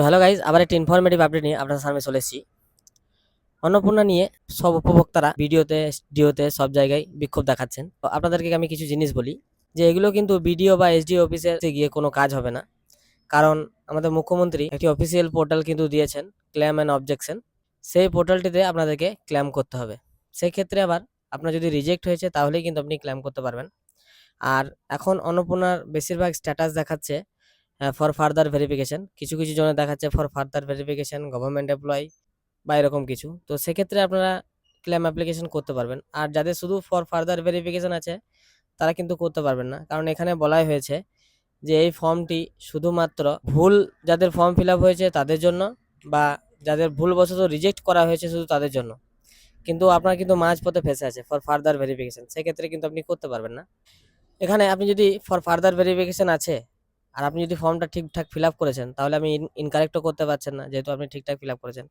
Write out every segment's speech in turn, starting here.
তো hello guys, আবার একটা ইনফরমেটিভ আপডেট নিয়ে আপনার সামনে চলে এসেছি। অন্নপূর্ণা নিয়ে সব উপভোক্তারা ভিডিওতে, ডিওতে সব জায়গায় বিক্ষোভ দেখাচ্ছেন। তো আপনাদেরকে আমি কিছু জিনিস বলি যে এগুলো কিন্তু বিডিও বা এসডিও অফিসে গিয়ে কোনো কাজ হবে না। কারণ আমাদের মুখ্যমন্ত্রী একটি অফিসিয়াল পোর্টাল কিন্তু দিয়েছেন, ক্লেম অ্যান্ড অবজেকশন। সেই পোর্টালটিতে আপনাদেরকে ক্লেম করতে হবে। সেই ক্ষেত্রে আবার আপনার যদি রিজেক্ট হয়েছে তাহলেই কিন্তু আপনি ক্লেম করতে পারবেন। আর এখন অন্নপূর্ণার বেশিরভাগ স্ট্যাটাস দেখাচ্ছে ফর ফার্দার ভেরিফিকেশন, কিছু কিছু জনের দেখাচ্ছে for further verification government employee বা এরকম কিছু। তো সেক্ষেত্রে আপনারা ক্লেম অ্যাপ্লিকেশন করতে পারবেন। আর যাদের শুধু ফর ফার্দার ভেরিফিকেশন আছে তারা কিন্তু করতে পারবেন না, কারণ এখানে বলাই হয়েছে যে এই ফর্মটি শুধুমাত্র ভুল যাদের ফর্ম ফিল আপ হয়েছে তাদের জন্য, বা যাদের ভুলবশত রিজেক্ট করা হয়েছে শুধু তাদের জন্য। কিন্তু আপনার কিন্তু মাঝপথে ফেসে আছে ফর ফার্দার ভেরিফিকেশন, সেক্ষেত্রে কিন্তু আপনি করতে পারবেন না। এখানে আপনি যদি ফর ফার্দার ভেরিফিকেশন আছে আর আপনি যদি ফর্মটা ঠিকঠাক ফিল আপ করেছেন, তাহলে আমি ইনকারেক্টও করতে পারছেন না, যেহেতু আপনি ঠিকঠাক ফিল আপ করেছেন।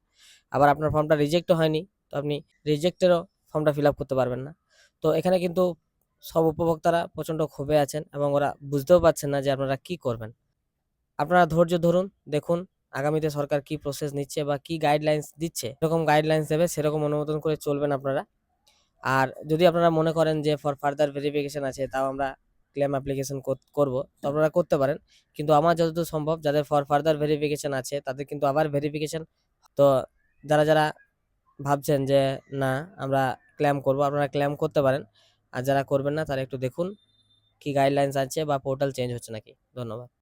আবার আপনার ফর্মটা রিজেক্টও হয়নি, তো আপনি রিজেক্টেরও ফর্মটা ফিল আপ করতে পারবেন না। তো এখানে কিন্তু সব উপভোক্তারা প্রচণ্ড ক্ষোভে আছেন এবং ওরা বুঝতেও পারছেন না যে আপনারা কি করবেন। আপনারা ধৈর্য ধরুন, দেখুন আগামীতে সরকার কি প্রসেস নিচ্ছে বা কি গাইডলাইন্স দিচ্ছে। এরকম গাইডলাইন্স দেবে সেরকম অনুমোদন করে চলবেন আপনারা। আর যদি আপনারা মনে করেন যে ফর ফার্দার ভেরিফিকেশন আছে তাও আমরা ক্লেম অ্যাপ্লিকেশন করব, তো আপনারা করতে পারেন। কিন্তু আমার যতদূর সম্ভব যাদের ফর ফার্দার ভেরিফিকেশন আছে তাদের কিন্তু আবার ভেরিফিকেশন। তো যারা যারা ভাবছেন যে না আমরা ক্লেম করব, আপনারা ক্লেম করতে পারেন। আর যারা করবেন না তারা একটু দেখুন কি গাইডলাইন্স আছে বা পোর্টাল চেঞ্জ হচ্ছে নাকি। ধন্যবাদ।